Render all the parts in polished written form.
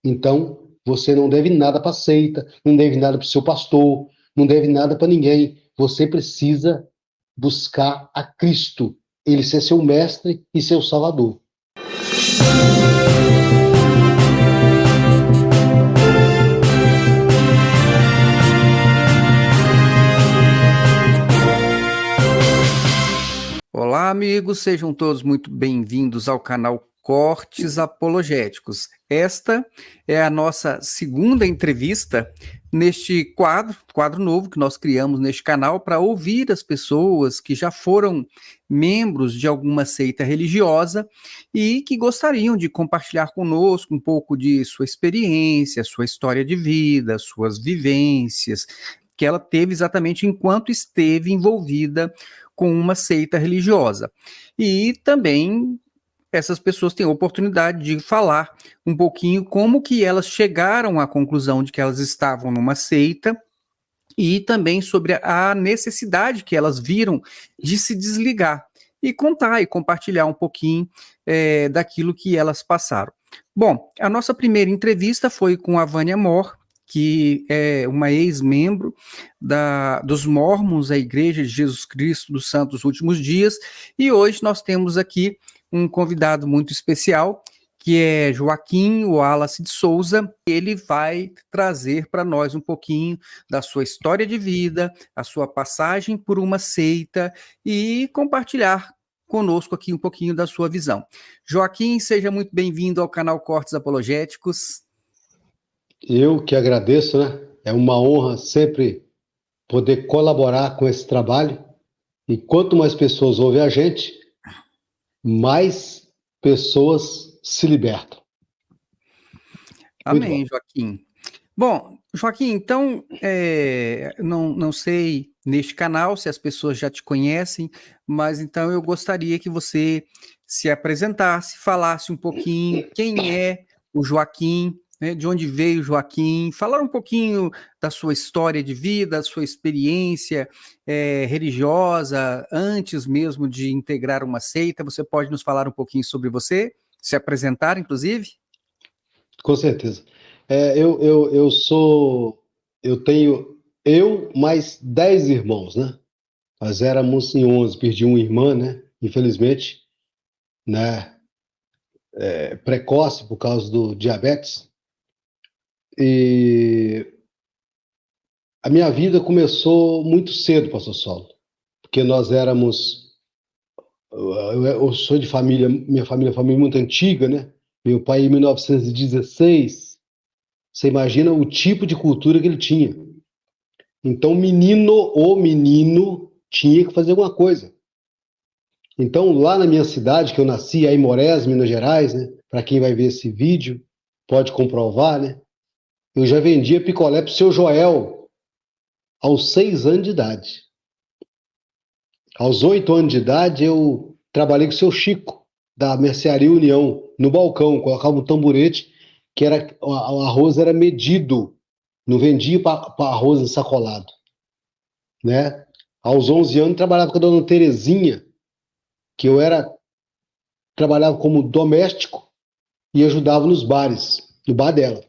Então, você não deve nada para a seita, não deve nada para o seu pastor, não deve nada para ninguém. Você precisa buscar a Cristo, ele ser seu mestre e seu salvador. Olá, amigos, sejam todos muito bem-vindos ao canal Cortes Apologéticos. Esta é a nossa segunda entrevista neste quadro novo que nós criamos neste canal para ouvir as pessoas que já foram membros de alguma seita religiosa e que gostariam de compartilhar conosco um pouco de sua experiência, sua história de vida, suas vivências, que ela teve exatamente enquanto esteve envolvida com uma seita religiosa. E também essas pessoas têm a oportunidade de falar um pouquinho como que elas chegaram à conclusão de que elas estavam numa seita e também sobre a necessidade que elas viram de se desligar e contar e compartilhar um pouquinho daquilo que elas passaram. Bom, a nossa primeira entrevista foi com a Vânia Mor, que é uma ex-membro dos Mórmons, a Igreja de Jesus Cristo dos Santos Últimos Dias, e hoje nós temos aqui um convidado muito especial, que é Joaquim Wallace de Souza. Ele vai trazer para nós um pouquinho da sua história de vida, a sua passagem por uma seita e compartilhar conosco aqui um pouquinho da sua visão. Joaquim, seja muito bem-vindo ao canal Cortes Apologéticos. Eu que agradeço, né? É uma honra sempre poder colaborar com esse trabalho. E quanto mais pessoas ouvem a gente, mais pessoas se libertam. Amém, Joaquim. Bom, Joaquim, então, não sei neste canal se as pessoas já te conhecem, mas então eu gostaria que você se apresentasse, falasse um pouquinho quem é o Joaquim, né, de onde veio o Joaquim, falar um pouquinho da sua história de vida, da sua experiência religiosa, antes mesmo de integrar uma seita. Você pode nos falar um pouquinho sobre você, se apresentar, inclusive? Com certeza. Eu tenho mais 10 irmãos, né? Nós éramos em 11, perdi uma irmã, né? Infelizmente, né? Precoce por causa do diabetes. E a minha vida começou muito cedo, pastor Saulo, porque nós éramos. Eu sou de família, minha família é uma família muito antiga, né? Meu pai, em 1916, você imagina o tipo de cultura que ele tinha. Então, o menino tinha que fazer alguma coisa. Então, lá na minha cidade, que eu nasci, aí em Aimorés, Minas Gerais, né? Para quem vai ver esse vídeo, pode comprovar, né? Eu já vendia picolé pro seu Joel aos 6 anos de idade. Aos 8 anos de idade, eu trabalhei com o seu Chico, da Mercearia União, no balcão, colocava um tamborete, que era, o arroz era medido, não vendia para arroz ensacolado, né? Aos 11 anos, trabalhava com a dona Terezinha, que trabalhava como doméstico e ajudava nos bares, no bar dela.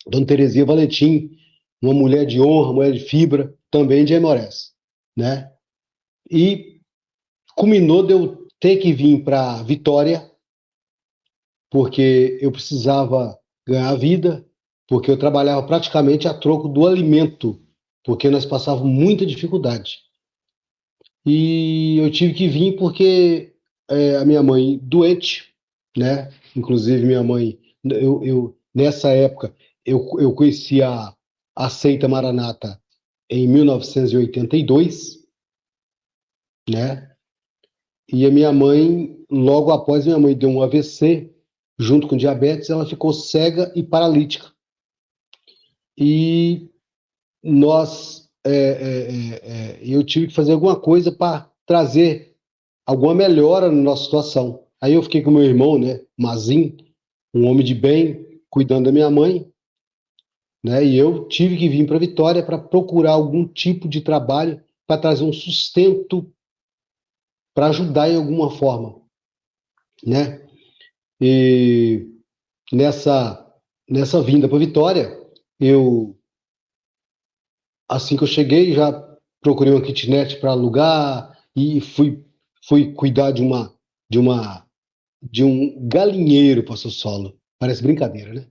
Dona Terezinha Valentim, uma mulher de honra, mulher de fibra, também de Aimorés, né? E culminou de eu ter que vir para Vitória, porque eu precisava ganhar vida, porque eu trabalhava praticamente a troco do alimento, porque nós passávamos muita dificuldade. E eu tive que vir porque a minha mãe doente, né? Inclusive minha mãe, nessa época, eu conheci a seita Maranata em 1982, né? E a minha mãe, logo após minha mãe deu um AVC, junto com diabetes, ela ficou cega e paralítica. E eu tive que fazer alguma coisa para trazer alguma melhora na nossa situação. Aí eu fiquei com meu irmão, né, Mazin, um homem de bem, cuidando da minha mãe, né, e eu tive que vir para Vitória para procurar algum tipo de trabalho para trazer um sustento para ajudar em alguma forma, né? E nessa vinda para Vitória, assim que eu cheguei, já procurei uma kitnet para alugar e fui cuidar de um galinheiro, pastor Solo. Parece brincadeira, né?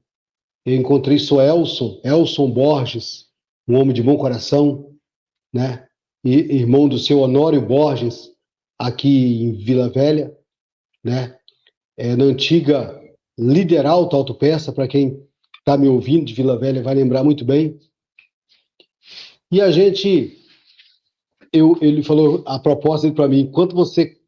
Eu encontrei o Elson Borges, um homem de bom coração, né? Irmão do seu Honório Borges, aqui em Vila Velha, né? Na antiga Lideralto Autopeça, para quem está me ouvindo de Vila Velha vai lembrar muito bem. E ele falou a proposta para mim, enquanto você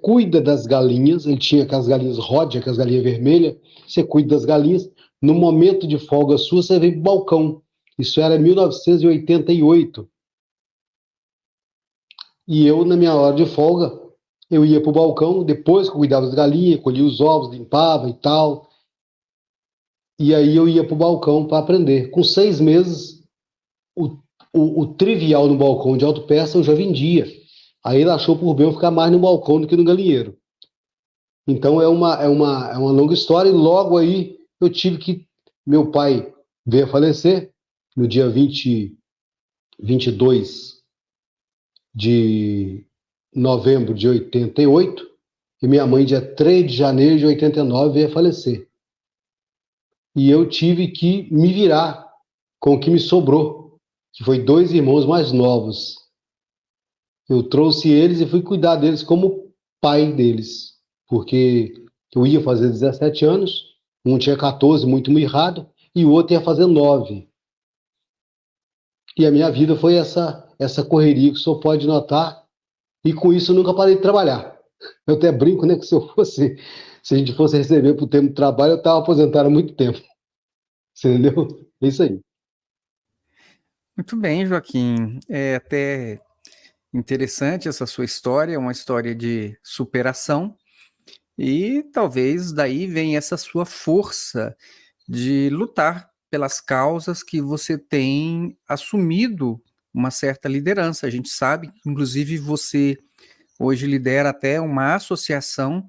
cuida das galinhas, ele tinha aquelas galinhas Ródia, aquelas galinhas vermelhas, você cuida das galinhas, no momento de folga sua, você vem para o balcão. Isso era em 1988. E eu, na minha hora de folga, eu ia para o balcão, depois que eu cuidava das galinhas, colhia os ovos, limpava e tal. E aí eu ia para o balcão para aprender. Com 6 meses, o trivial no balcão de autopeça eu já vendia. Aí ele achou por bem eu ficar mais no balcão do que no galinheiro. Então é uma longa história, e logo aí eu tive que... Meu pai veio a falecer no dia 22 de novembro de 88, e minha mãe, dia 3 de janeiro de 89, veio a falecer. E eu tive que me virar com o que me sobrou, que foi 2 irmãos mais novos. Eu trouxe eles e fui cuidar deles como pai deles, porque eu ia fazer 17 anos, um tinha 14, muito mirrado, e o outro ia fazer 9. E a minha vida foi essa correria que o senhor pode notar, e com isso eu nunca parei de trabalhar. Eu até brinco, né, que se a gente fosse receber por tempo de trabalho, eu estava aposentado há muito tempo. Você entendeu? É isso aí. Muito bem, Joaquim. É até interessante essa sua história, uma história de superação, e talvez daí venha essa sua força de lutar pelas causas que você tem assumido uma certa liderança. A gente sabe que, inclusive, você hoje lidera até uma associação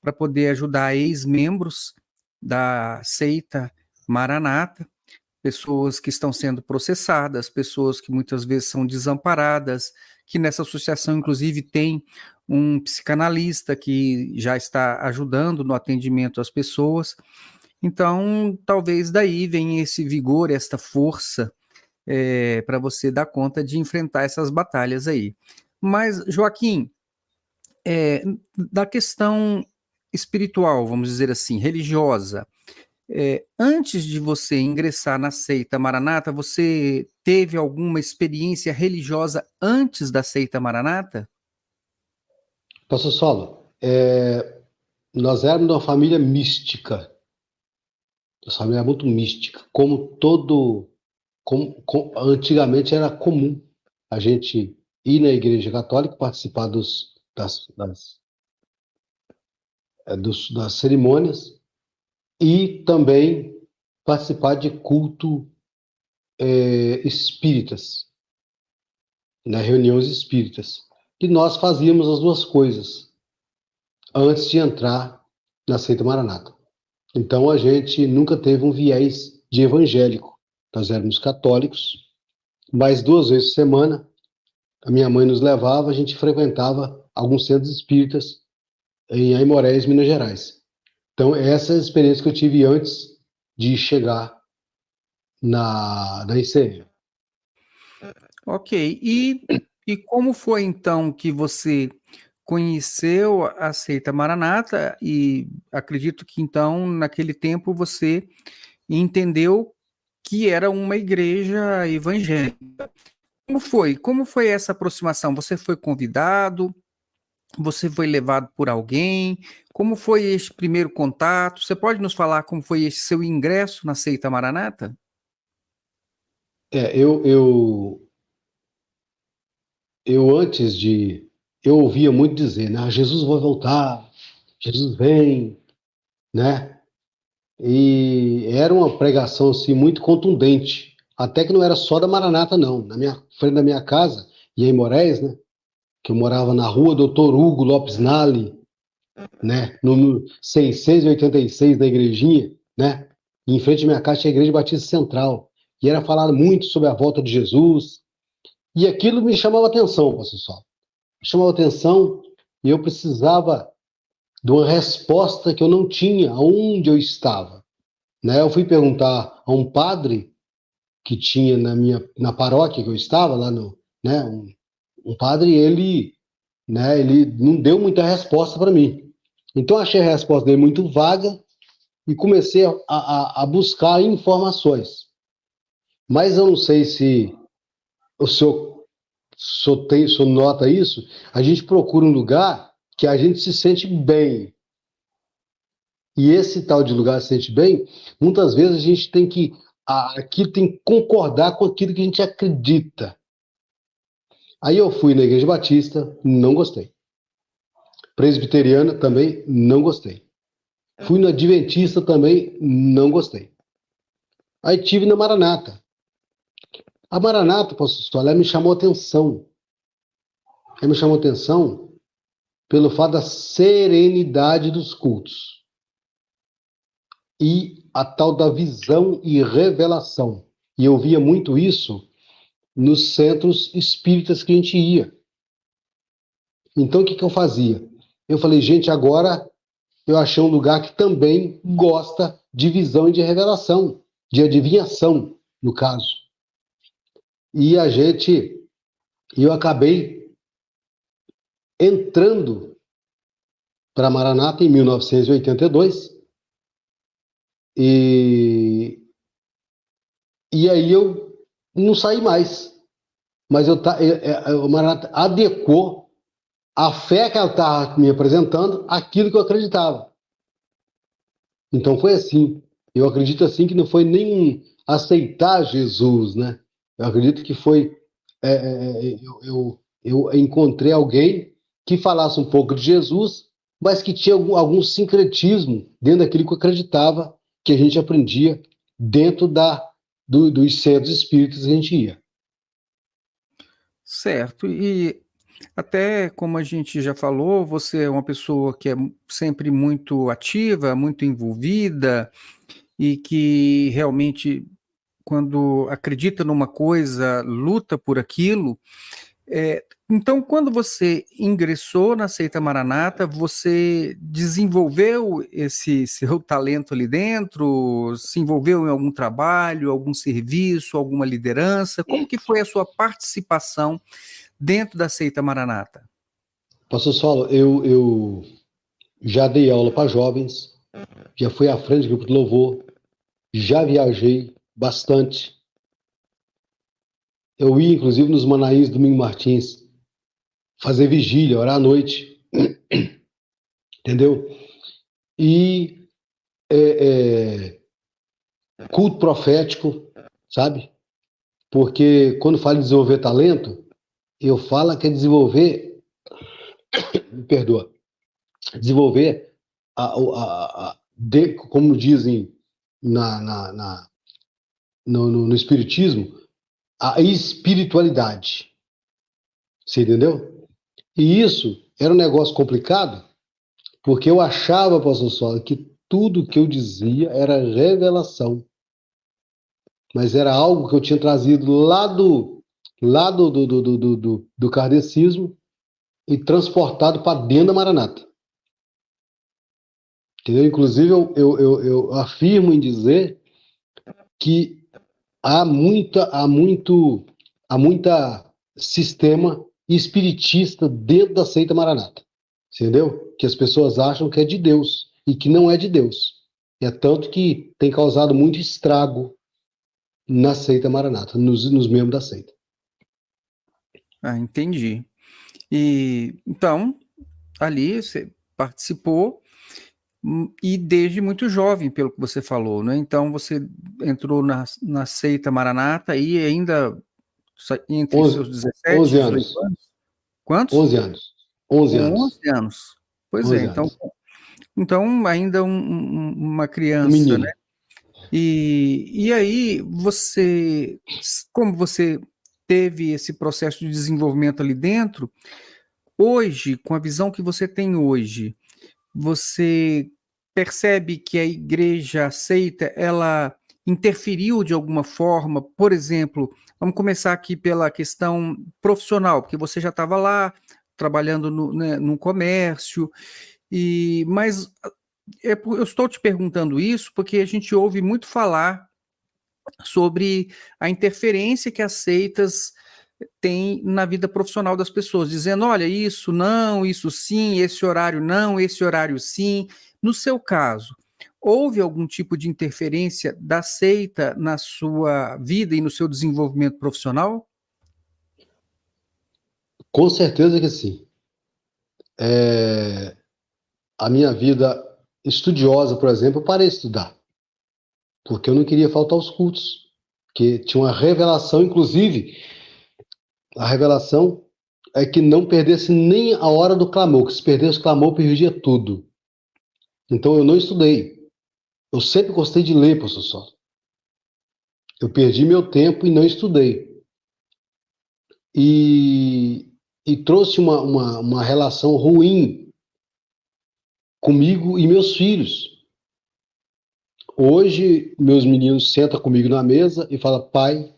para poder ajudar ex-membros da seita Maranata, pessoas que estão sendo processadas, pessoas que muitas vezes são desamparadas, que nessa associação, inclusive, tem um psicanalista que já está ajudando no atendimento às pessoas. Então, talvez daí venha esse vigor, esta força, para você dar conta de enfrentar essas batalhas aí. Mas, Joaquim, da questão espiritual, vamos dizer assim, religiosa, antes de você ingressar na seita Maranata, você teve alguma experiência religiosa antes da seita Maranata? Pastor Solo, nós éramos uma família mística. Nossa família era muito mística. Antigamente era comum a gente ir na igreja católica, participar das cerimônias, e também participar de culto espíritas, né, reuniões espíritas. E nós fazíamos as duas coisas antes de entrar na seita Maranata. Então a gente nunca teve um viés de evangélico. Nós éramos católicos, mas 2 vezes por semana a minha mãe nos levava, a gente frequentava alguns centros espíritas em Aimorés, Minas Gerais. Então essa é a experiência que eu tive antes de chegar na ICE. Ok, e como foi então que você conheceu a seita Maranata, e acredito que então naquele tempo você entendeu que era uma igreja evangélica. Como foi? Como foi essa aproximação? Você foi convidado? Você foi levado por alguém? Como foi este primeiro contato? Você pode nos falar como foi esse seu ingresso na seita Maranata? Eu antes de... Eu ouvia muito dizer, né? Jesus vai voltar, Jesus vem, né? E era uma pregação assim, muito contundente. Até que não era só da Maranata, não. Na frente da minha casa, em Aimorés, né? Que eu morava na rua Doutor Hugo Lopes Nali, né? No 686 da Igrejinha, né? e em frente à minha casa tinha a Igreja Batista Central, e era falado muito sobre a volta de Jesus, e aquilo me chamava atenção, pastor Saulo. Me chamava atenção, e eu precisava de uma resposta que eu não tinha aonde eu estava, né? Eu fui perguntar a um padre que tinha na paróquia que eu estava, lá no, né, um padre, ele não deu muita resposta para mim. Então, achei a resposta dele muito vaga e comecei a buscar informações. Mas eu não sei se o senhor nota isso. A gente procura um lugar que a gente se sente bem. E esse tal de lugar se sente bem, muitas vezes a gente tem que concordar com aquilo que a gente acredita. Aí eu fui na Igreja Batista, não gostei. Presbiteriana também, não gostei. Fui na Adventista também, não gostei. Aí tive na Maranata. A Maranata, pastor Saulo, ela me chamou atenção. Ela me chamou atenção pelo fato da serenidade dos cultos. E a tal da visão e revelação. E eu via muito isso nos centros espíritas que a gente ia. Então, o que eu fazia? Eu falei, gente, agora eu achei um lugar que também gosta de visão e de revelação, de adivinhação, no caso. E eu acabei entrando para Maranata em 1982, e aí eu não saí mais. Mas o Maranata adequou a fé que ela estava me apresentando àquilo que eu acreditava. Então foi assim. Eu acredito assim que não foi nem aceitar Jesus, né? Eu acredito que foi. Eu encontrei alguém que falasse um pouco de Jesus, mas que tinha algum sincretismo dentro daquilo que eu acreditava, que a gente aprendia dentro dos centros espíritas que a gente ia. Certo. E até como a gente já falou, você é uma pessoa que é sempre muito ativa, muito envolvida e que realmente, quando acredita numa coisa, luta por aquilo. Então, quando você ingressou na Seita Maranata, você desenvolveu esse seu talento ali dentro? Se envolveu em algum trabalho, algum serviço, alguma liderança? Como que foi a sua participação dentro da Seita Maranata? Pastor Saulo, eu já dei aula para jovens, já fui à frente do grupo de louvor, já viajei bastante. Eu ia, inclusive, nos Manaís Domingo Martins, fazer vigília, orar à noite, entendeu? E culto profético, sabe? Porque quando falo em desenvolver talento, eu falo que é desenvolver, me perdoa, desenvolver, como dizem no Espiritismo, a espiritualidade. Você entendeu? E isso era um negócio complicado, porque eu achava, pastor Sola, que tudo que eu dizia era revelação. Mas era algo que eu tinha trazido lá do kardecismo e transportado para dentro da Maranata. Entendeu? Inclusive, eu afirmo em dizer que há muita sistema espiritista dentro da seita Maranata. Entendeu? Que as pessoas acham que é de Deus e que não é de Deus. É tanto que tem causado muito estrago na seita Maranata, nos membros da seita. Ah, entendi. E então, ali você participou e desde muito jovem, pelo que você falou, né? Então você entrou na Seita Maranata e ainda entre seus 17 11 e 18 anos. anos? Quantos? 11 anos. 11 Com anos. 11 anos. Pois é, 11 então, anos. então ainda uma Um criança, né? menino. E aí você, como você teve esse processo de desenvolvimento ali dentro, hoje, com a visão que você tem hoje, você percebe que a igreja aceita, ela interferiu de alguma forma? Por exemplo, vamos começar aqui pela questão profissional, porque você já estava lá trabalhando no comércio, mas eu estou te perguntando isso porque a gente ouve muito falar sobre a interferência que as seitas têm na vida profissional das pessoas, dizendo, olha, isso não, isso sim, esse horário não, esse horário sim. No seu caso, houve algum tipo de interferência da seita na sua vida e no seu desenvolvimento profissional? Com certeza que sim. A minha vida estudiosa, por exemplo, eu parei de estudar, porque eu não queria faltar aos cultos, porque tinha uma revelação, inclusive, a revelação é que não perdesse nem a hora do clamor, que se perdesse o clamor, perdia tudo. Então eu não estudei. Eu sempre gostei de ler, pastor Só. Eu perdi meu tempo e não estudei. E, e trouxe uma relação ruim comigo e meus filhos. Hoje, meus meninos sentam comigo na mesa e falam, pai,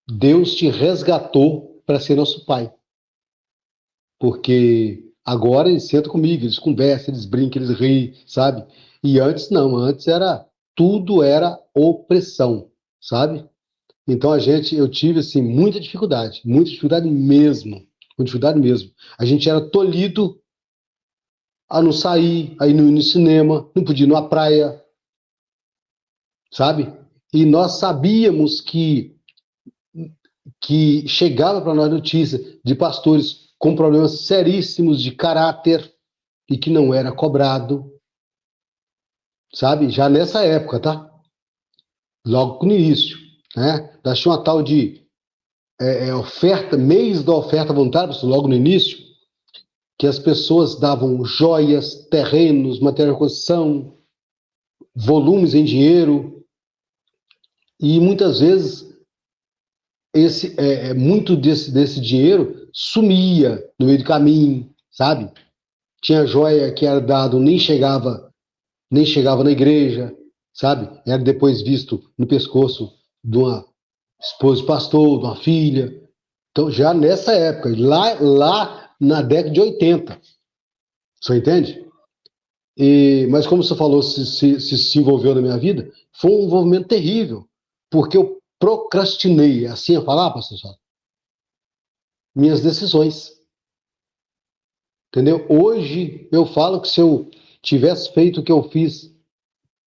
Deus te resgatou para ser nosso pai. Porque agora eles sentam comigo, eles conversam, eles brincam, eles riem, sabe? E antes não, antes tudo era opressão, sabe? Então eu tive assim muita dificuldade mesmo, muita dificuldade mesmo. A gente era tolhido a não sair, a ir no cinema, não podia ir numa praia, sabe? E nós sabíamos que chegava para nós notícia de pastores com problemas seríssimos de caráter e que não era cobrado, sabe? Já nessa época, tá? Logo no início, né? Tinha uma tal de oferta, mês da oferta voluntária, logo no início, que as pessoas davam joias, terrenos, material de construção, volumes em dinheiro, e muitas vezes muito desse dinheiro sumia no meio do caminho, sabe? Tinha joia que era dado, nem chegava na igreja, sabe? Era depois visto no pescoço de uma esposa de pastor, de uma filha. Então, já nessa época, lá na década de 80, você entende? Mas como você falou, se envolveu na minha vida, foi um envolvimento terrível, porque eu procrastinei, assim a falar, pastor Sá, minhas decisões, entendeu? Hoje eu falo que se eu tivesse feito o que eu fiz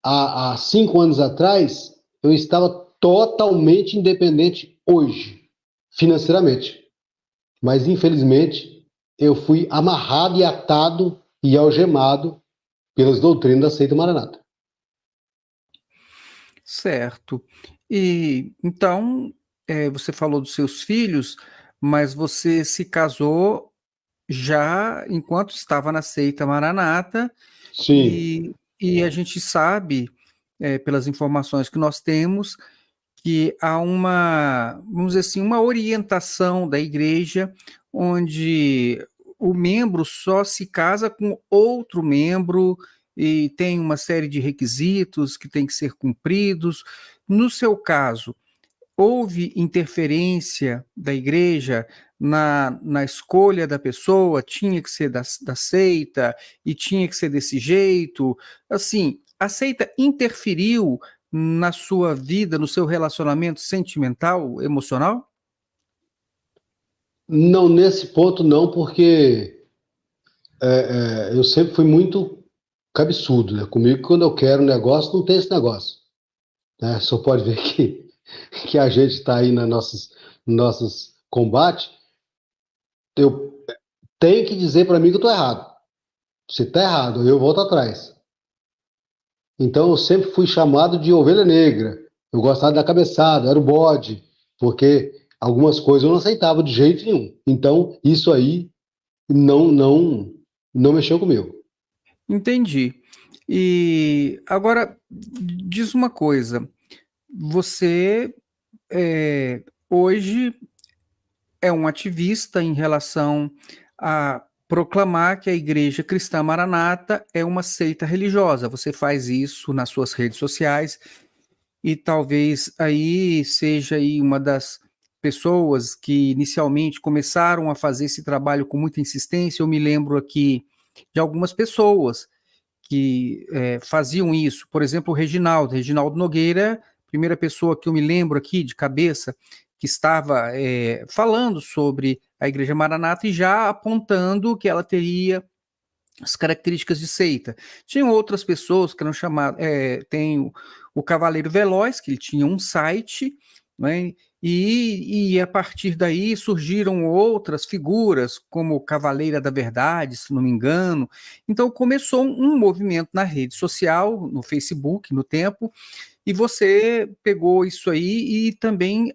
há 5 anos atrás, eu estava totalmente independente hoje, financeiramente. Mas, infelizmente, eu fui amarrado e atado e algemado pelas doutrinas da seita Maranata. Certo. E então, você falou dos seus filhos, mas você se casou já enquanto estava na seita Maranata, Sim, e a gente sabe, pelas informações que nós temos, que há vamos dizer assim, uma orientação da igreja onde o membro só se casa com outro membro e tem uma série de requisitos que têm que ser cumpridos. No seu caso, houve interferência da igreja na escolha da pessoa? Tinha que ser da seita e tinha que ser desse jeito? Assim, a seita interferiu na sua vida, no seu relacionamento sentimental, emocional? não nesse ponto não, porque eu sempre fui muito cabeçudo, né? Comigo, quando eu quero um negócio, não tem esse negócio, né? Só pode ver que a gente está aí nossos combates, eu tenho que dizer para mim que eu estou errado. Se está errado, eu volto atrás. Então eu sempre fui chamado de ovelha negra. Eu gostava da cabeçada, era o bode, porque algumas coisas eu não aceitava de jeito nenhum. Então isso aí não mexeu comigo. Entendi. E agora diz uma coisa: você hoje é um ativista em relação a proclamar que a Igreja Cristã Maranata é uma seita religiosa. Você faz isso nas suas redes sociais e talvez aí seja aí uma das pessoas que inicialmente começaram a fazer esse trabalho com muita insistência. Eu me lembro aqui de algumas pessoas que faziam isso. Por exemplo, o Reginaldo Nogueira, primeira pessoa que eu me lembro aqui de cabeça, que estava falando sobre a Igreja Maranata e já apontando que ela teria as características de seita. Tinham outras pessoas que eram chamadas, tem o Cavaleiro Veloz, que ele tinha um site, né, e a partir daí surgiram outras figuras, como Cavaleira da Verdade, se não me engano. Então começou um movimento na rede social, no Facebook, no tempo, e você pegou isso aí e também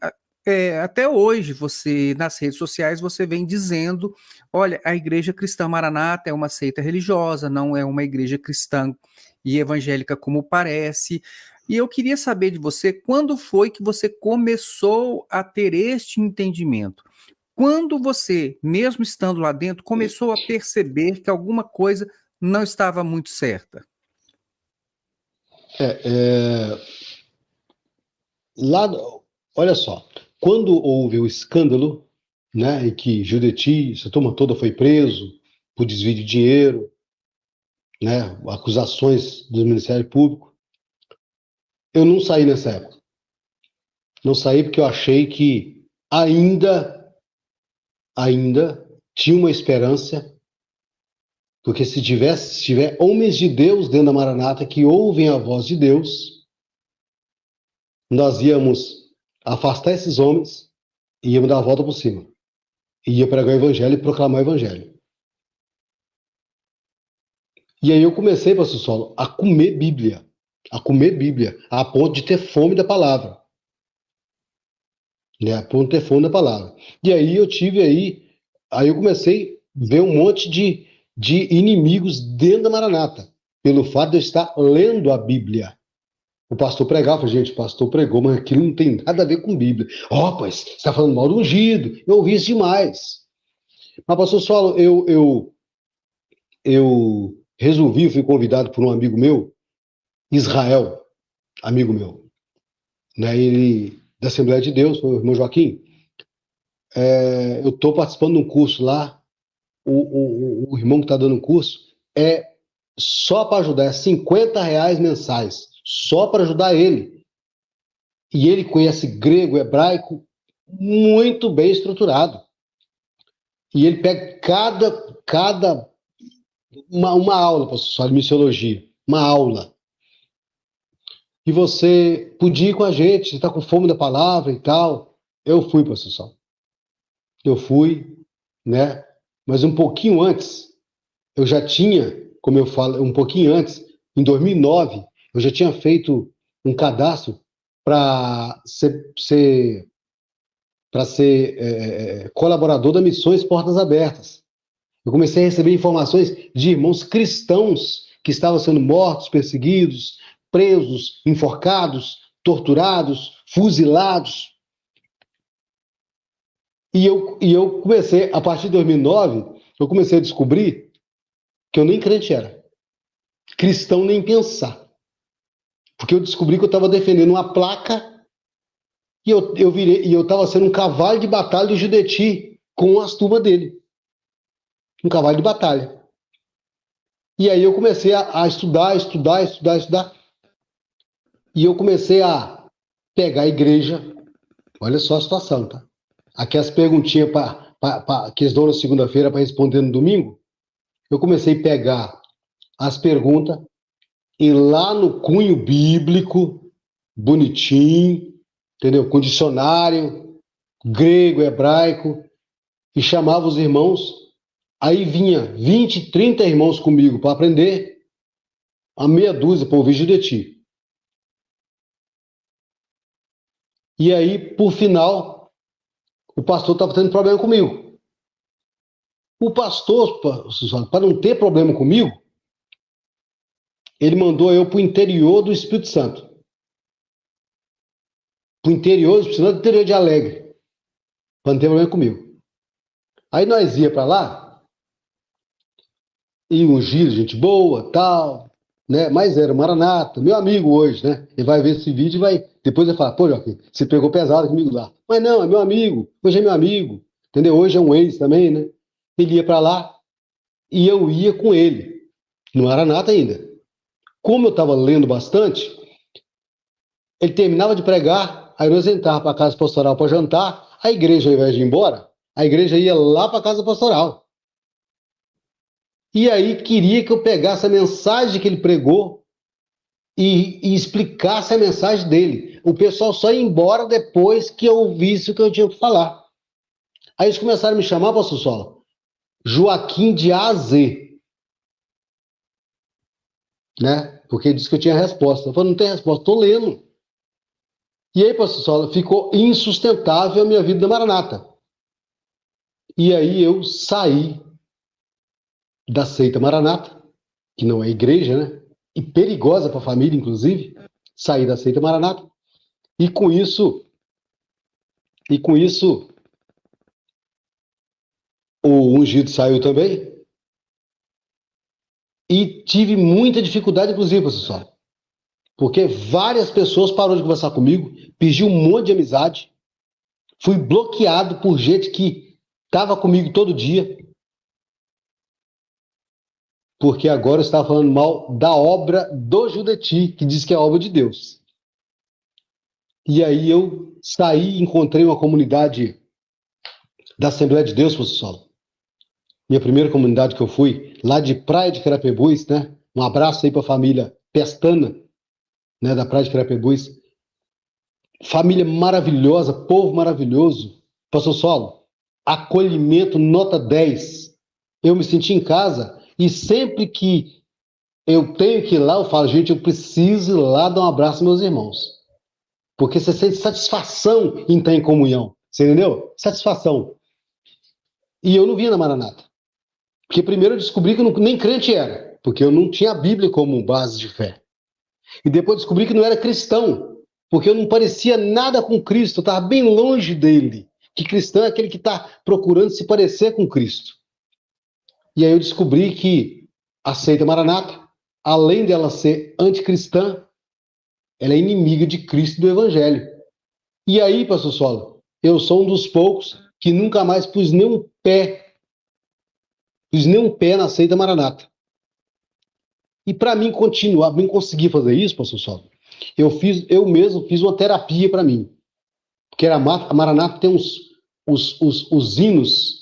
até hoje você nas redes sociais você vem dizendo, olha, a Igreja Cristã Maranata é uma seita religiosa, não é uma igreja cristã e evangélica como parece. E eu queria saber de você, quando foi que você começou a ter este entendimento? Quando você, mesmo estando lá dentro, começou a perceber que alguma coisa não estava muito certa? É, é, lá, olha só, quando houve o escândalo, né, em que Judeti, essa turma toda foi preso por desvio de dinheiro, né, acusações do Ministério Público, eu não saí nessa época. Não saí porque eu achei que ainda tinha uma esperança, porque se tiver homens de Deus dentro da Maranata que ouvem a voz de Deus, nós íamos afastar esses homens e íamos dar a volta por cima. E ia pregar o evangelho e proclamar o evangelho. E aí eu comecei, pastor Solo, a comer Bíblia, a ponto de ter fome da palavra. Né, a ponto de ter fome da palavra. E aí aí eu comecei a ver um monte de inimigos dentro da Maranata, pelo fato de eu estar lendo a Bíblia. O pastor pregava, gente, o pastor pregou, mas aquilo não tem nada a ver com Bíblia. Ó, pois, você está falando mal do ungido. Eu ouvi isso demais. Mas, pastor Solo, eu resolvi, fui convidado por um amigo meu, Israel, amigo meu, né, ele da Assembleia de Deus, o irmão Joaquim. Eu estou participando de um curso lá, o irmão que está dando o curso, é só para ajudar, é R$ 50 mensais, só para ajudar ele. E ele conhece grego, hebraico, muito bem estruturado. E ele pega uma aula, professor, de missiologia, uma aula. E você podia ir com a gente, você está com fome da palavra e tal. Eu fui, professor. Eu fui, né? Mas um pouquinho antes, eu já tinha, como eu falo, um pouquinho antes, em 2009, eu já tinha feito um cadastro para ser colaborador da Missões Portas Abertas. Eu comecei a receber informações de irmãos cristãos que estavam sendo mortos, perseguidos, presos, enforcados, torturados, fuzilados. E eu comecei, a partir de 2009, eu comecei a descobrir que eu nem crente era. Cristão nem pensar. Porque eu descobri que eu estava defendendo uma placa e eu estava sendo um cavalo de batalha de Judeti com as turmas dele. Um cavalo de batalha. E aí eu comecei a estudar. E eu comecei a pegar a igreja. Olha só a situação, tá? Aqui as perguntinhas que eles dão na segunda-feira para responder no domingo. Eu comecei a pegar as perguntas e lá no cunho bíblico, bonitinho, entendeu? Com dicionário, grego, hebraico, e chamava os irmãos. Aí vinha 20, 30 irmãos comigo para aprender, a meia dúzia para ouvir Judeti. E aí, por final, o pastor estava tendo problema comigo. O pastor, para não ter problema comigo, ele mandou eu para o interior do Espírito Santo. Para o interior do Espírito Santo, interior de Alegre. Para não ter problema comigo. Aí nós ia para lá, e ungido, gente boa, tal, né? Mas era o Maranata, meu amigo hoje, né? Ele vai ver esse vídeo e vai. Depois ele fala, pô, Joaquim, você pegou pesado comigo lá. Mas não, é meu amigo, hoje é meu amigo, entendeu? Hoje é um ex também, né? Ele ia para lá e eu ia com ele, no Maranata ainda. Como eu estava lendo bastante, ele terminava de pregar, aí nós entrávamos para a casa pastoral para jantar, a igreja, ao invés de ir embora, a igreja ia lá para a casa pastoral. E aí queria que eu pegasse a mensagem que ele pregou e explicasse a mensagem dele. O pessoal só ia embora depois que eu ouvisse o que eu tinha que falar. Aí eles começaram a me chamar, pastor Sola, Joaquim de A a Z, né? Porque disse que eu tinha resposta. Eu falei, não tem resposta, estou lendo. E aí, pastor Sola, ficou insustentável a minha vida da Maranata. E aí eu saí da seita Maranata, que não é igreja, né? E perigosa para a família, inclusive. Saí da seita Maranata. E com isso, o ungido saiu também. E tive muita dificuldade, inclusive, professor. Porque várias pessoas pararam de conversar comigo, pediu um monte de amizade. Fui bloqueado por gente que estava comigo todo dia. Porque agora eu estava falando mal da obra do Judeti, que diz que é obra de Deus. E aí eu saí e encontrei uma comunidade da Assembleia de Deus, professor. Minha primeira comunidade que eu fui, lá de Praia de Carapebus, né? Um abraço aí para a família Pestana, né, da Praia de Carapebus. Família maravilhosa, povo maravilhoso. Pastor Solo, acolhimento nota 10. Eu me senti em casa e sempre que eu tenho que ir lá, eu falo, gente, eu preciso ir lá dar um abraço aos meus irmãos. Porque você sente satisfação em estar em comunhão. Você entendeu? Satisfação. E eu não vinha na Maranata. Porque primeiro eu descobri que eu nem crente era. Porque eu não tinha a Bíblia como base de fé. E depois descobri que não era cristão. Porque eu não parecia nada com Cristo. Eu estava bem longe dele. Que cristão é aquele que está procurando se parecer com Cristo. E aí eu descobri que a seita Maranata, além dela ser anticristã, ela é inimiga de Cristo e do Evangelho. E aí, pastor Solo, eu sou um dos poucos que nunca mais pus nem um pé na seita Maranata. E para mim continuar, mim conseguir fazer isso, pastor Solo, eu mesmo fiz uma terapia para mim. Porque a Maranata tem os hinos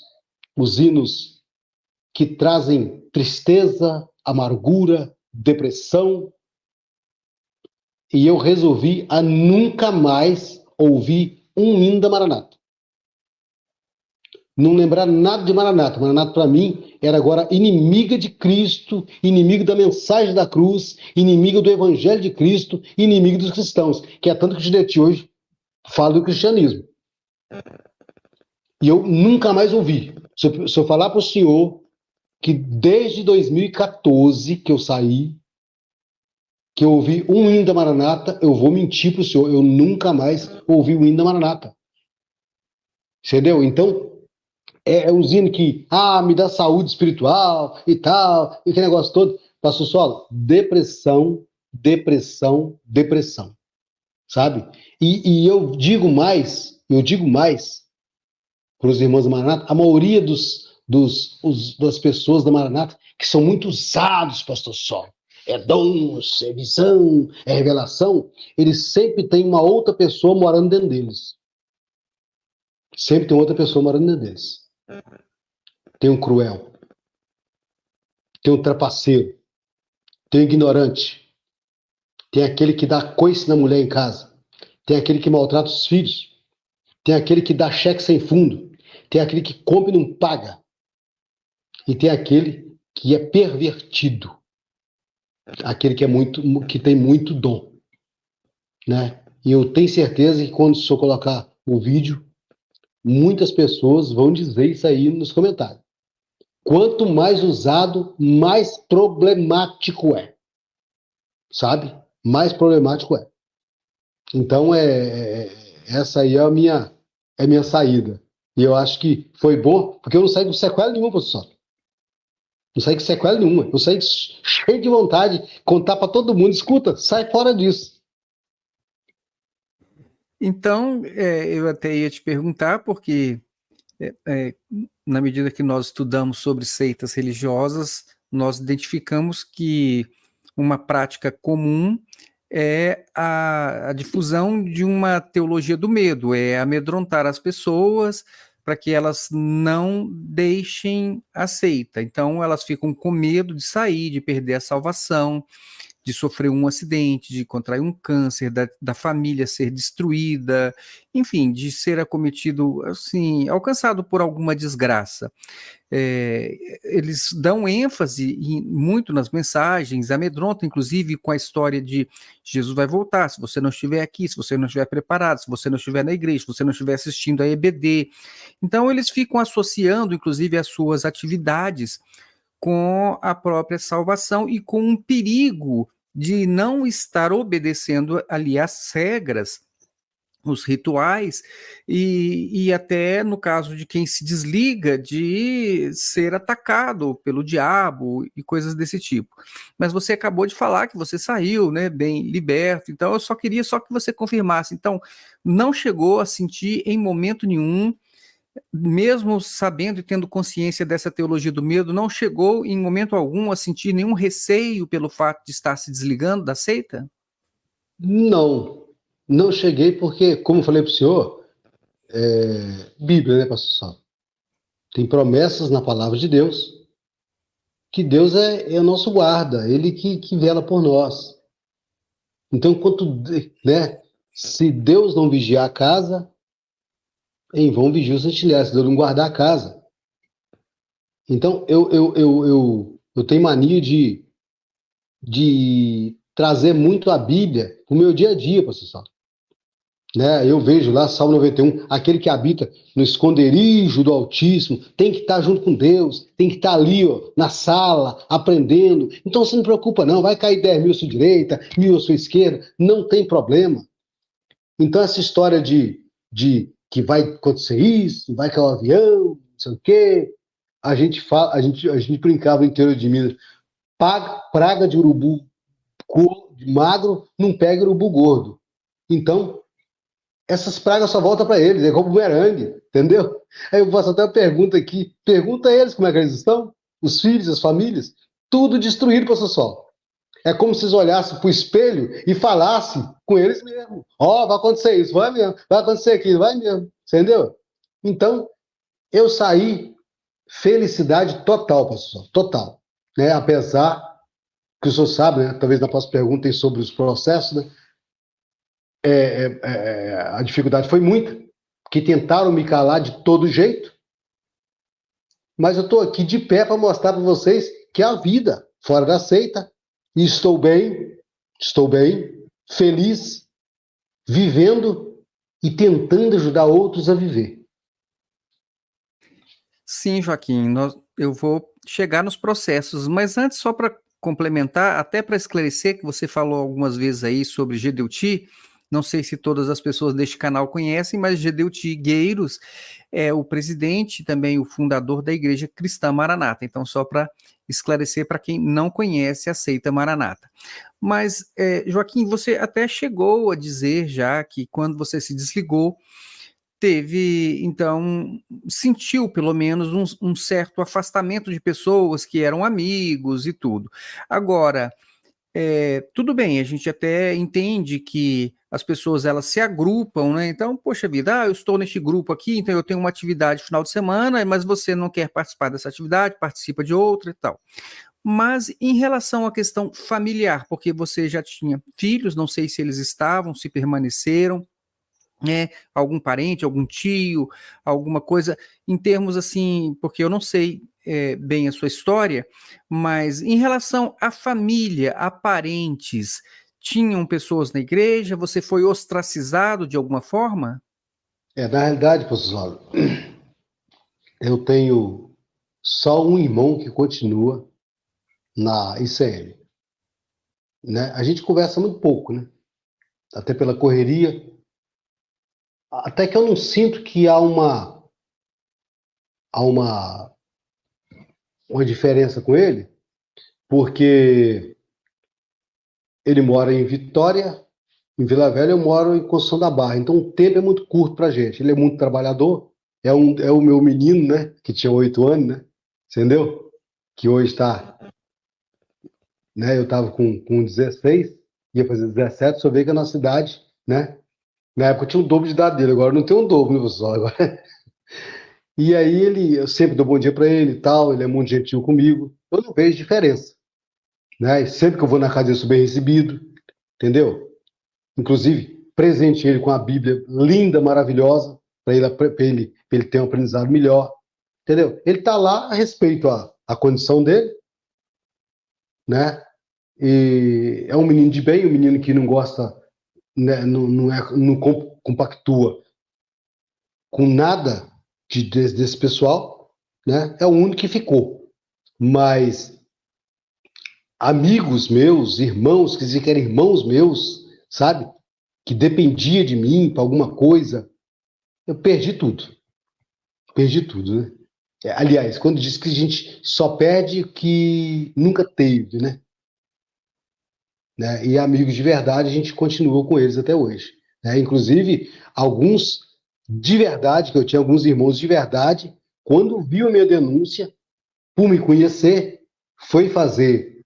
que trazem tristeza, amargura, depressão. E eu resolvi a nunca mais ouvir um hino da Maranata. Não lembrar nada de Maranata. Maranata, para mim, era agora inimiga de Cristo, inimigo da mensagem da cruz, inimigo do Evangelho de Cristo, inimigo dos cristãos, que é tanto que o Gidete hoje fala do cristianismo. E eu nunca mais ouvi. Se eu falar para o senhor que desde 2014 que eu saí, que eu ouvi um hino da Maranata, eu vou mentir para o senhor. Eu nunca mais ouvi o hino da Maranata. Entendeu? Então, é um hino que, me dá saúde espiritual e tal, e que negócio todo. Pastor Solo, depressão, depressão, depressão. Sabe? E eu digo mais para os irmãos da Maranata, a maioria das pessoas da Maranata que são muito usados, pastor Solo. É dons, é visão, é revelação. Eles sempre têm uma outra pessoa morando dentro deles. Sempre tem outra pessoa morando dentro deles. Tem um cruel. Tem um trapaceiro. Tem um ignorante. Tem aquele que dá coice na mulher em casa. Tem aquele que maltrata os filhos. Tem aquele que dá cheque sem fundo. Tem aquele que compra e não paga. E tem aquele que é pervertido. Aquele que tem muito dom, né? E eu tenho certeza que quando o senhor colocar o vídeo, muitas pessoas vão dizer isso aí nos comentários. Quanto mais usado, mais problemático é. Sabe? Mais problemático é. Então, essa aí é a minha saída. E eu acho que foi bom, porque eu não saí com sequela nenhuma, professor. Não saí com sequela nenhuma. Eu saí cheio de vontade de contar para todo mundo. Escuta, sai fora disso. Então, eu até ia te perguntar, porque na medida que nós estudamos sobre seitas religiosas, nós identificamos que uma prática comum é a difusão de uma teologia do medo, é amedrontar as pessoas para que elas não deixem a seita. Então, elas ficam com medo de sair, de perder a salvação, de sofrer um acidente, de contrair um câncer, da família ser destruída, enfim, de ser acometido, assim, alcançado por alguma desgraça. Eles dão ênfase muito nas mensagens, amedrontam, inclusive, com a história de Jesus vai voltar, se você não estiver aqui, se você não estiver preparado, se você não estiver na igreja, se você não estiver assistindo a EBD. Então, eles ficam associando, inclusive, as suas atividades com a própria salvação e com um perigo de não estar obedecendo ali as regras, os rituais, e até no caso de quem se desliga, de ser atacado pelo diabo e coisas desse tipo. Mas você acabou de falar que você saiu, né, bem liberto, então eu só queria que você confirmasse. Então, não chegou a sentir em momento nenhum, mesmo sabendo e tendo consciência dessa teologia do medo, não chegou em momento algum a sentir nenhum receio pelo fato de estar se desligando da seita? Não, não cheguei porque, como eu falei para o senhor, Bíblia, né, pastor Saulo? Tem promessas na palavra de Deus, que Deus é o nosso guarda, Ele que vela por nós. Então, né, se Deus não vigiar a casa, em vão vigia os sentinela, se Deus não guardar a casa. Então, eu tenho mania de trazer muito a Bíblia para o meu dia a dia, pastor Saulo. Né? Eu vejo lá, Salmo 91, aquele que habita no esconderijo do Altíssimo, tem que estar junto com Deus, tem que estar ali, ó, na sala, aprendendo. Então você não preocupa não, vai cair 10 mil à sua direita, 1.000 à sua esquerda, não tem problema. Então essa história de que vai acontecer isso, vai cair um avião, não sei o quê, a gente brincava no interior de Minas, praga de urubu magro não pega urubu gordo. Então, essas pragas só voltam para eles, é como bumerangue, entendeu? Aí eu faço até uma pergunta aqui, pergunta a eles como é que eles estão, os filhos, as famílias, tudo destruído, pastor Sol. É como se eles olhassem para o espelho e falassem com eles mesmo. Ó, vai acontecer isso, vai mesmo, vai acontecer aquilo, vai mesmo, entendeu? Então, eu saí felicidade total, pastor Sol, total. Né? Apesar que o senhor sabe, né? Talvez na próxima pergunta sobre os processos, né? A dificuldade foi muita, que tentaram me calar de todo jeito, mas eu estou aqui de pé para mostrar para vocês que a vida fora da seita, e estou bem, feliz, vivendo e tentando ajudar outros a viver. Sim, Joaquim, eu vou chegar nos processos, mas antes, só para complementar, até para esclarecer, que você falou algumas vezes aí sobre Gedeuti, não sei se todas as pessoas deste canal conhecem, mas Gedeuti Gueiros é o presidente, também o fundador da Igreja Cristã Maranata. Então, só para esclarecer para quem não conhece a seita Maranata. Mas, Joaquim, você até chegou a dizer já que quando você se desligou, teve, então, sentiu pelo menos um certo afastamento de pessoas que eram amigos e tudo. Agora, tudo bem, a gente até entende que as pessoas elas se agrupam, né? Então, poxa vida, eu estou neste grupo aqui, então eu tenho uma atividade final de semana, mas você não quer participar dessa atividade, participa de outra e tal. Mas em relação à questão familiar, porque você já tinha filhos, não sei se eles estavam, se permaneceram, algum parente, algum tio, alguma coisa, em termos assim, porque eu não sei bem a sua história, mas em relação à família, a parentes, tinham pessoas na igreja? Você foi ostracizado de alguma forma? Na realidade, professor, eu tenho só um irmão que continua na ICM. Né? A gente conversa muito pouco, né? Até pela correria. Até que eu não sinto que há uma uma diferença com ele, porque ele mora em Vitória, em Vila Velha, eu moro em Construção da Barra. Então o tempo é muito curto pra gente. Ele é muito trabalhador, é o meu menino, né? Que tinha 8 anos, né? Entendeu? Que hoje está, né? Eu estava com 16, ia fazer 17, só veio que a nossa idade, né? Na época eu tinha o dobro de idade dele, agora não tem um dobro, né, pessoal? Agora... E aí eu sempre dou bom dia para ele e tal, ele é muito gentil comigo. Eu não vejo diferença, né? E sempre que eu vou na casa dele, eu sou bem recebido, entendeu? Inclusive, presente ele com a Bíblia linda, maravilhosa, para ele ter um aprendizado melhor, entendeu? Ele está lá a respeito à condição dele, né? E é um menino de bem, um menino que não gosta, né, não compactua com nada desse pessoal, né? É o único que ficou. Mas amigos meus, irmãos, que diziam que eram irmãos meus, sabe? Que dependia de mim para alguma coisa, eu perdi tudo. Perdi tudo, né? Aliás, quando diz que a gente só perde o que nunca teve, né? E amigos de verdade, a gente continua com eles até hoje, né? Inclusive, alguns de verdade, que eu tinha alguns irmãos de verdade, quando viu a minha denúncia, por me conhecer, foi fazer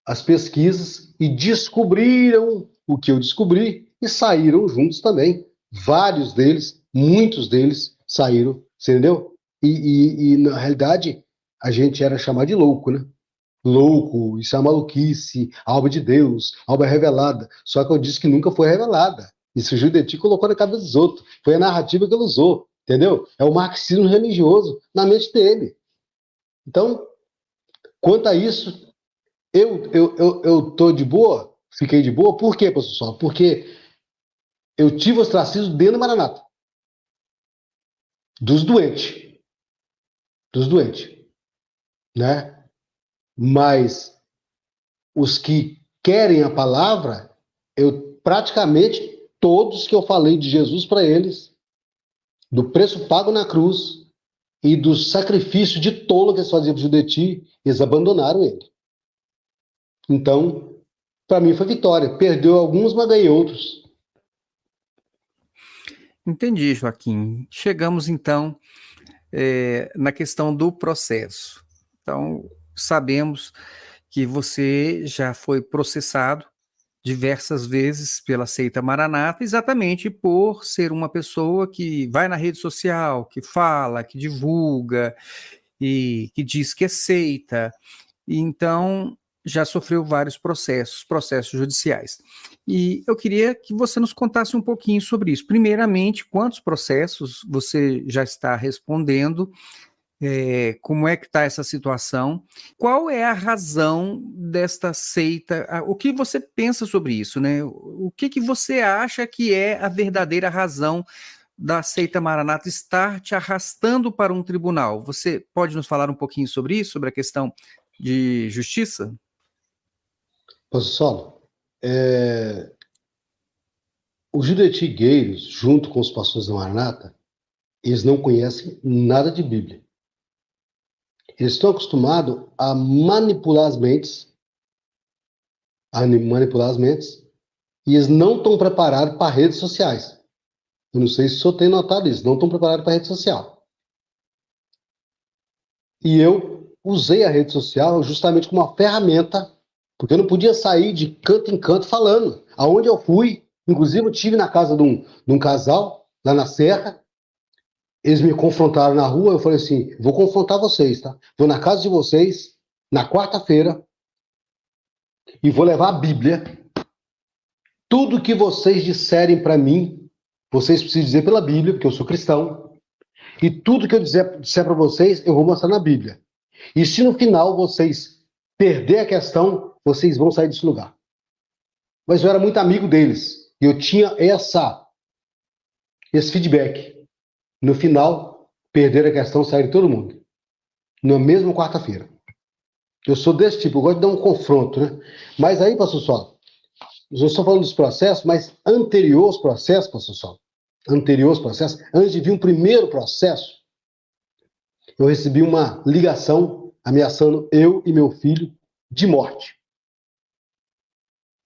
as pesquisas e descobriram o que eu descobri e saíram juntos também. Vários deles, muitos deles saíram, entendeu? E na realidade, a gente era chamado de louco, né? Louco, isso é uma maluquice, a obra de Deus, a obra revelada. Só que eu disse que nunca foi revelada. Isso o Judeti colocou na cabeça dos outros. Foi a narrativa que ele usou, entendeu? É o marxismo religioso na mente dele. Então, quanto a isso, eu tô de boa, fiquei de boa. Por quê, pessoal? Porque eu tive ostracismo dentro do Maranata. Dos doentes, né? Mas os que querem a palavra, eu praticamente todos que eu falei de Jesus para eles, do preço pago na cruz e do sacrifício de tolo que eles faziam para o Judeti, eles abandonaram ele. Então, para mim foi vitória. Perdeu alguns, mas ganhei outros. Entendi, Joaquim. Chegamos então na questão do processo. Então, sabemos que você já foi processado diversas vezes pela seita Maranata, exatamente por ser uma pessoa que vai na rede social, que fala, que divulga e que diz que é seita. E então já sofreu vários processos judiciais. E eu queria que você nos contasse um pouquinho sobre isso. Primeiramente, quantos processos você já está respondendo? Como é que está essa situação? Qual é a razão desta seita? O que você pensa sobre isso, né? O que você acha que é a verdadeira razão da seita Maranata estar te arrastando para um tribunal? Você pode nos falar um pouquinho sobre isso, sobre a questão de justiça? Pessoal, os judetigueiros, junto com os pastores da Maranata, eles não conhecem nada de Bíblia. Eles estão acostumados a manipular as mentes, e eles não estão preparados para redes sociais. Eu não sei se o senhor tem notado isso, não estão preparados para rede social. E eu usei a rede social justamente como uma ferramenta, porque eu não podia sair de canto em canto falando. Aonde eu fui, inclusive eu estive na casa de um casal, lá na Serra, eles me confrontaram na rua, eu falei assim, vou confrontar vocês, tá? Vou na casa de vocês, na quarta-feira, e vou levar a Bíblia. Tudo que vocês disserem para mim, vocês precisam dizer pela Bíblia, porque eu sou cristão. E tudo que eu disser para vocês, eu vou mostrar na Bíblia. E se no final vocês perder a questão, vocês vão sair desse lugar. Mas eu era muito amigo deles. E eu tinha esse feedback. No final, perderam a questão, saíram todo mundo. Na mesma quarta-feira. Eu sou desse tipo, eu gosto de dar um confronto, né? Mas aí, pastor Sol, eu estou falando dos processos, mas anterior aos processos, pastor Sol, antes de vir um primeiro processo, eu recebi uma ligação ameaçando eu e meu filho de morte.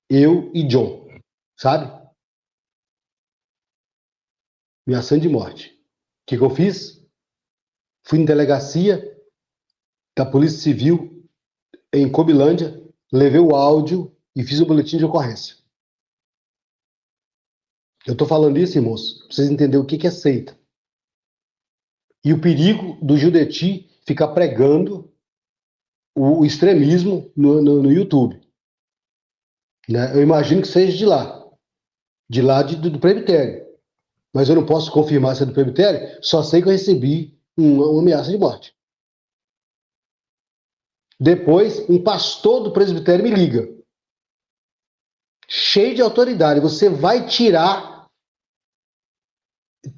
Eu e John, sabe? Ameaçando de morte. O que eu fiz? Fui em delegacia da Polícia Civil em Cobilândia, levei o áudio e fiz um boletim de ocorrência. Eu estou falando isso, irmãos, para vocês entenderem o que é seita. E o perigo do Judeti ficar pregando o extremismo no YouTube. Né? Eu imagino que seja de lá do presbitério. Mas eu não posso confirmar se é do presbitério, só sei que eu recebi uma ameaça de morte. Depois, um pastor do presbitério me liga, cheio de autoridade. Você vai tirar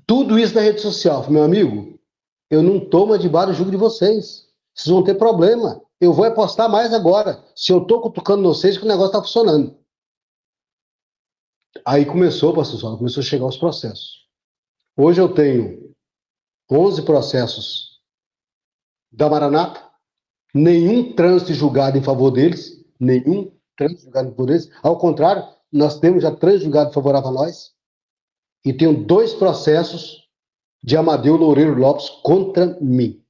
tudo isso da rede social. Meu amigo, eu não tomo debaixo do jugo de vocês. Vocês vão ter problema. Eu vou postar mais agora. Se eu estou cutucando vocês, que o negócio está funcionando. Aí começou, pastor Saulo, começou a chegar os processos. Hoje eu tenho 11 processos da Maranata, nenhum trânsito julgado em favor deles, nenhum trânsito julgado em favor deles. Ao contrário, nós temos já trânsito julgado favorável a nós. E tenho 2 processos de Amadeu Loureiro Lopes contra mim.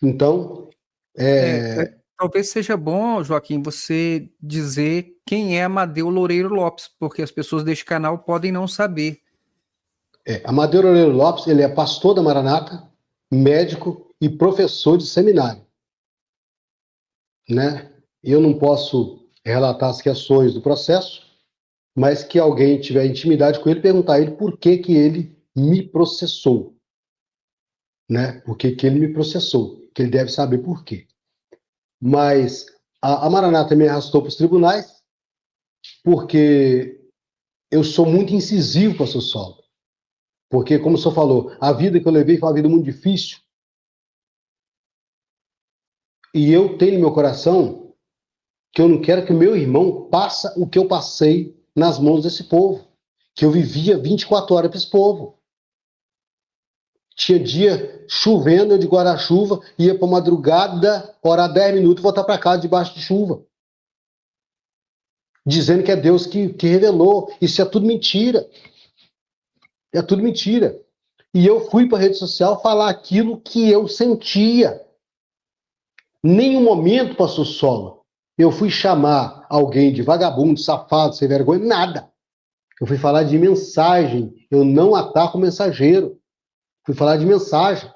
Então, talvez seja bom, Joaquim, você dizer quem é Amadeu Loureiro Lopes, porque as pessoas deste canal podem não saber. Amadeu Loureiro Lopes, ele é pastor da Maranata, médico e professor de seminário. Né? Eu não posso relatar as questões do processo, mas que alguém tiver intimidade com ele, perguntar a ele por que ele me processou. Né? Por que ele me processou, que ele deve saber por quê. Mas a Maranata me arrastou para os tribunais porque eu sou muito incisivo, pastor Saulo. Porque, como o senhor falou, a vida que eu levei foi uma vida muito difícil. E eu tenho no meu coração que eu não quero que o meu irmão passe o que eu passei nas mãos desse povo. Que eu vivia 24 horas para esse povo. Tinha dia chovendo, eu de guarda-chuva, ia para madrugada, orar 10 minutos e voltar para casa debaixo de chuva. Dizendo que é Deus que revelou. Isso é tudo mentira. É tudo mentira. E eu fui para a rede social falar aquilo que eu sentia. Nenhum momento, pastor Sola, eu fui chamar alguém de vagabundo, safado, sem vergonha, nada. Eu fui falar de mensagem. Eu não ataco o mensageiro. Fui falar de mensagem.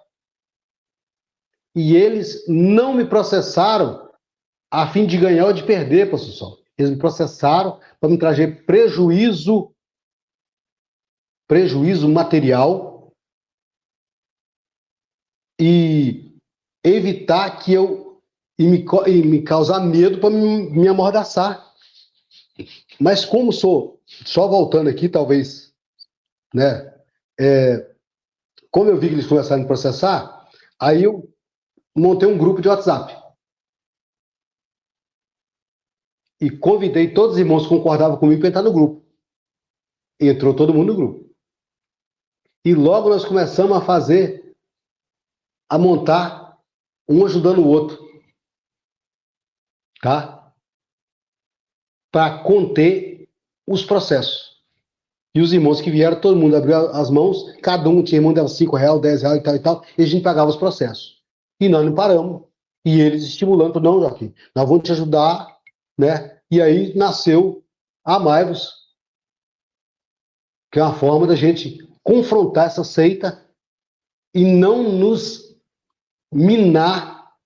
E eles não me processaram a fim de ganhar ou de perder, pastor Sola. Eles me processaram para me trazer prejuízo material e evitar que eu e me causar medo para me amordaçar. Mas como sou, só voltando aqui, talvez, né? Como eu vi que eles começaram a me processar, aí eu montei um grupo de WhatsApp. E convidei todos os irmãos que concordavam comigo para entrar no grupo. E entrou todo mundo no grupo. E logo nós começamos a montar, um ajudando o outro. Tá? Para conter os processos. E os irmãos que vieram, todo mundo abriu as mãos, cada um tinha irmão, dava R$5, R$10 e tal, e a gente pagava os processos. E nós não paramos. E eles estimulando, não, Joaquim, nós vamos te ajudar, né? E aí nasceu Amai-vos, que é uma forma da gente confrontar essa seita e não nos minar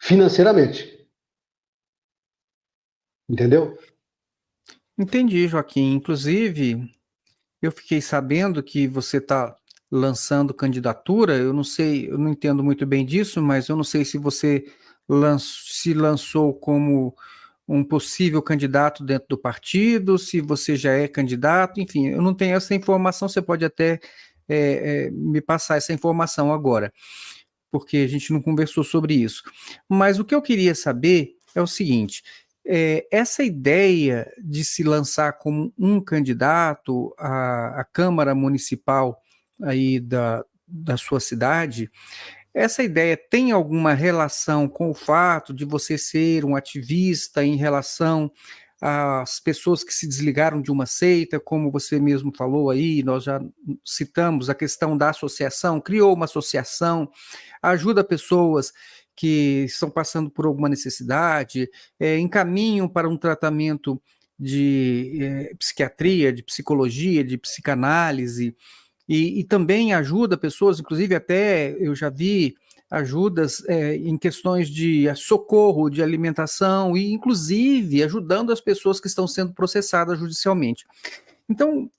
financeiramente. Entendeu? Entendi, Joaquim. Inclusive, eu fiquei sabendo que você está lançando candidatura. Eu não sei, eu não entendo muito bem disso, mas eu não sei se você se lançou como um possível candidato dentro do partido, se você já é candidato, enfim, eu não tenho essa informação, você pode até me passar essa informação agora, porque a gente não conversou sobre isso. Mas o que eu queria saber é o seguinte: essa ideia de se lançar como um candidato à Câmara Municipal aí da sua cidade, essa ideia tem alguma relação com o fato de você ser um ativista em relação às pessoas que se desligaram de uma seita, como você mesmo falou aí, nós já citamos a questão da associação, criou uma associação, ajuda pessoas que estão passando por alguma necessidade, encaminham para um tratamento de psiquiatria, de psicologia, de psicanálise, e também ajuda pessoas, inclusive até eu já vi ajudas em questões de socorro, de alimentação, e inclusive ajudando as pessoas que estão sendo processadas judicialmente. Então,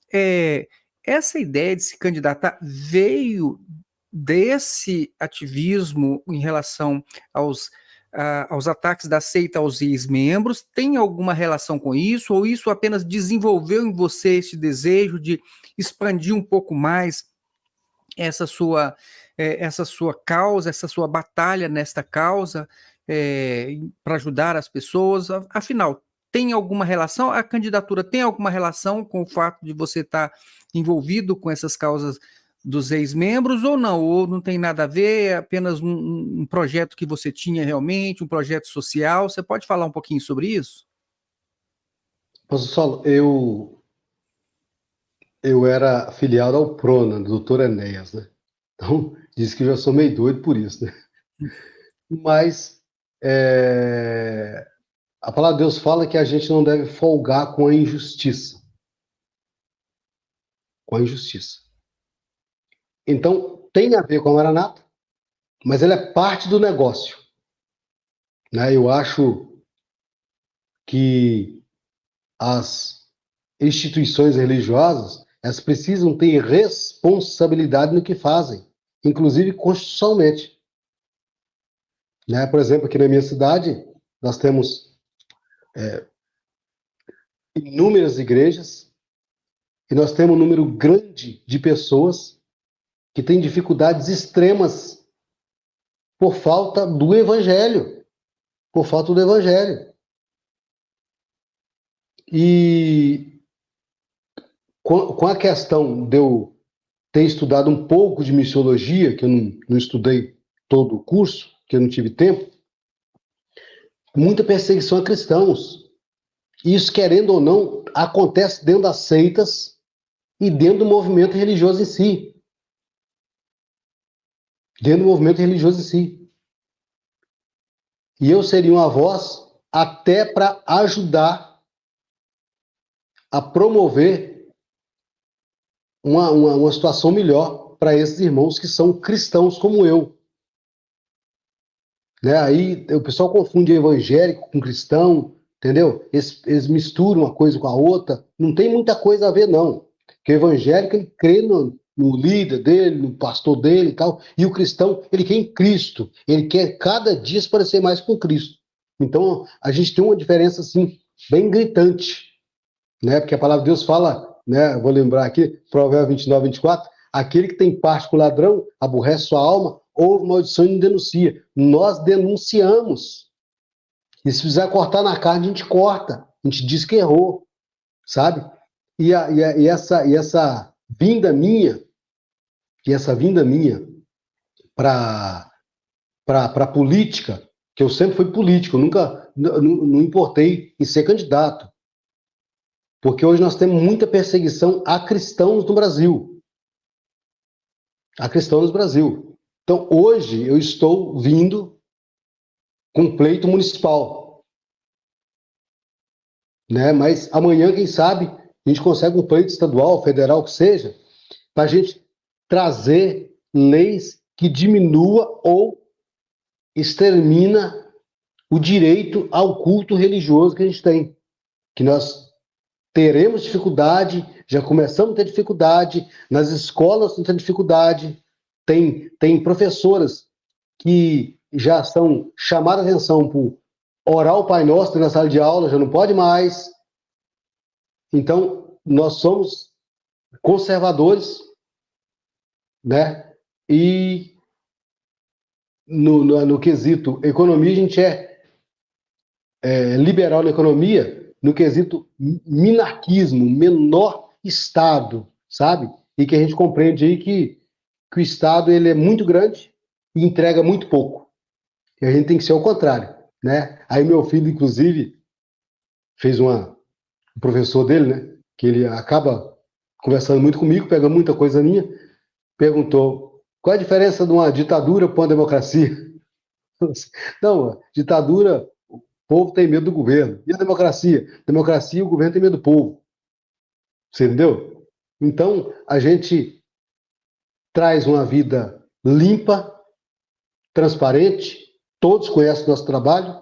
essa ideia de se candidatar veio desse ativismo em relação aos ataques da seita aos ex-membros. Tem alguma relação com isso? Ou isso apenas desenvolveu em você esse desejo de expandir um pouco mais essa sua causa, essa sua batalha nesta causa, para ajudar as pessoas? Afinal, tem alguma relação? A candidatura tem alguma relação com o fato de você estar envolvido com essas causas dos ex-membros ou não? Ou não tem nada a ver, é apenas um projeto que você tinha realmente, um projeto social? Você pode falar um pouquinho sobre isso? Pastor Saulo, eu era afiliado ao Prona, do Dr. Enéas, né? Então, diz que eu já sou meio doido por isso, né? Mas a palavra de Deus fala que a gente não deve folgar com a injustiça. Com a injustiça. Então, tem a ver com a Maranata, mas ela é parte do negócio, né? Eu acho que as instituições religiosas, elas precisam ter responsabilidade no que fazem, inclusive constitucionalmente. Né? Por exemplo, aqui na minha cidade, nós temos inúmeras igrejas e nós temos um número grande de pessoas que têm dificuldades extremas por falta do evangelho. Por falta do evangelho. E com a questão de eu ter estudado um pouco de missiologia, que eu não estudei todo o curso, que eu não tive tempo, muita perseguição a cristãos. Isso, querendo ou não, acontece dentro das seitas e dentro do movimento religioso em si. Dentro do movimento religioso em si. E eu seria uma voz até para ajudar a promover uma situação melhor para esses irmãos que são cristãos como eu. Né? Aí o pessoal confunde evangélico com cristão, entendeu? Eles misturam uma coisa com a outra. Não tem muita coisa a ver, não. Porque o evangélico, ele crê no líder dele, no pastor dele e tal. E o cristão, ele quer em Cristo. Ele quer cada dia se parecer mais com Cristo. Então, a gente tem uma diferença, assim, bem gritante. Né? Porque a palavra de Deus fala, né? Vou lembrar aqui, Provérbios 29, 24, aquele que tem parte com o ladrão, aborrece sua alma, ouve maldição e não denuncia. Nós denunciamos. E se precisar cortar na carne, a gente corta. A gente diz que errou, sabe? E essa vinda minha para a política, que eu sempre fui político, eu nunca não importei em ser candidato. Porque hoje nós temos muita perseguição a cristãos no Brasil. A cristãos no Brasil. Então, hoje, eu estou vindo com um pleito municipal. Né? Mas amanhã, quem sabe, a gente consegue um pleito estadual, federal, que seja, para a gente trazer leis que diminua ou extermina o direito ao culto religioso que a gente tem. Que nós teremos dificuldade, já começamos a ter dificuldade, nas escolas não tem dificuldade, tem professoras que já são chamadas a atenção por orar o Pai Nosso na sala de aula, já não pode mais. Então, nós somos conservadores, né? E no quesito economia, a gente é liberal na economia, no quesito minarquismo, menor Estado, sabe? E que a gente compreende aí que o Estado ele é muito grande e entrega muito pouco. E a gente tem que ser ao contrário, né? Aí meu filho, inclusive, fez o professor dele, né? Que ele acaba conversando muito comigo, pega muita coisa minha, perguntou qual a diferença de uma ditadura para uma democracia? Não, ditadura, o povo tem medo do governo. E a democracia? Democracia, o governo tem medo do povo. Você entendeu? Então, a gente traz uma vida limpa, transparente, todos conhecem o nosso trabalho,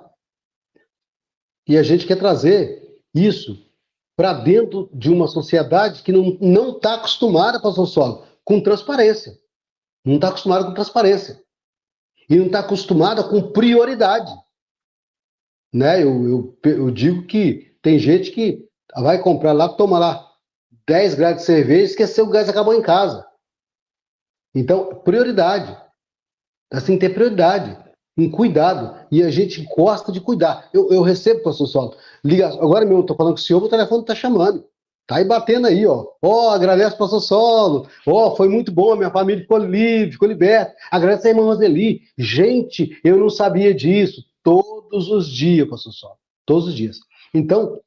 e a gente quer trazer isso para dentro de uma sociedade que não está acostumada, pastor Solo, com transparência. Não está acostumada com transparência. E não está acostumada com prioridade. Né? Eu digo que tem gente que vai comprar lá, toma lá 10 graus de cerveja e esqueceu que o gás acabou em casa. Então, prioridade. Assim, ter prioridade, um cuidado. E a gente gosta de cuidar. Eu recebo, pastor Solo, liga, agora mesmo, estou falando com o senhor, o telefone está chamando. Tá aí batendo aí, ó. Ó, agradece, pastor Solo. Ó, foi muito bom, a minha família ficou livre, ficou liberta. Agradece a irmã Roseli. Gente, eu não sabia disso. Todos os dias, pastor Solo. Todos os dias. Então,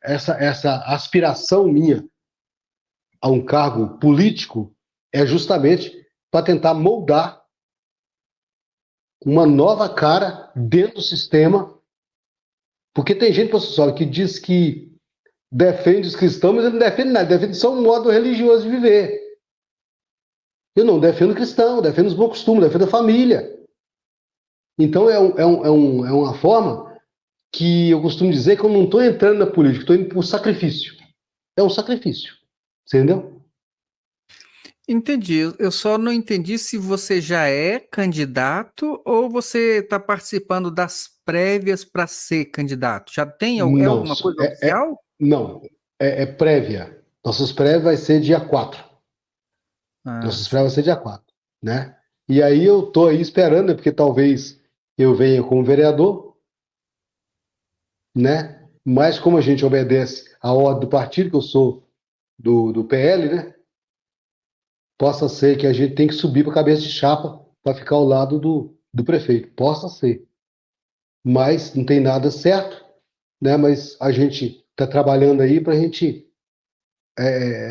essa aspiração minha a um cargo político é justamente para tentar moldar uma nova cara dentro do sistema, porque tem gente, professor, que diz que defende os cristãos, mas ele não defende nada, defende só um modo religioso de viver. Eu não defendo cristão, defendo os bons costumes, defendo a família. Então é uma forma que eu costumo dizer que eu não estou entrando na política, estou indo por sacrifício. É um sacrifício. Você entendeu? Entendi. Eu só não entendi se você já é candidato ou você está participando das prévias para ser candidato. Já tem Não, alguma coisa oficial? não, é prévia. Nossas prévias vai ser dia 4. Ah, Nossas prévias vai ser dia 4, né? E aí eu tô aí esperando, né, porque talvez eu venha como vereador, né? Mas como a gente obedece à ordem do partido, que eu sou do PL, né? Possa ser que a gente tem que subir para a cabeça de chapa para ficar ao lado do prefeito. Possa ser. Mas não tem nada certo, né? Mas a gente está trabalhando aí para a gente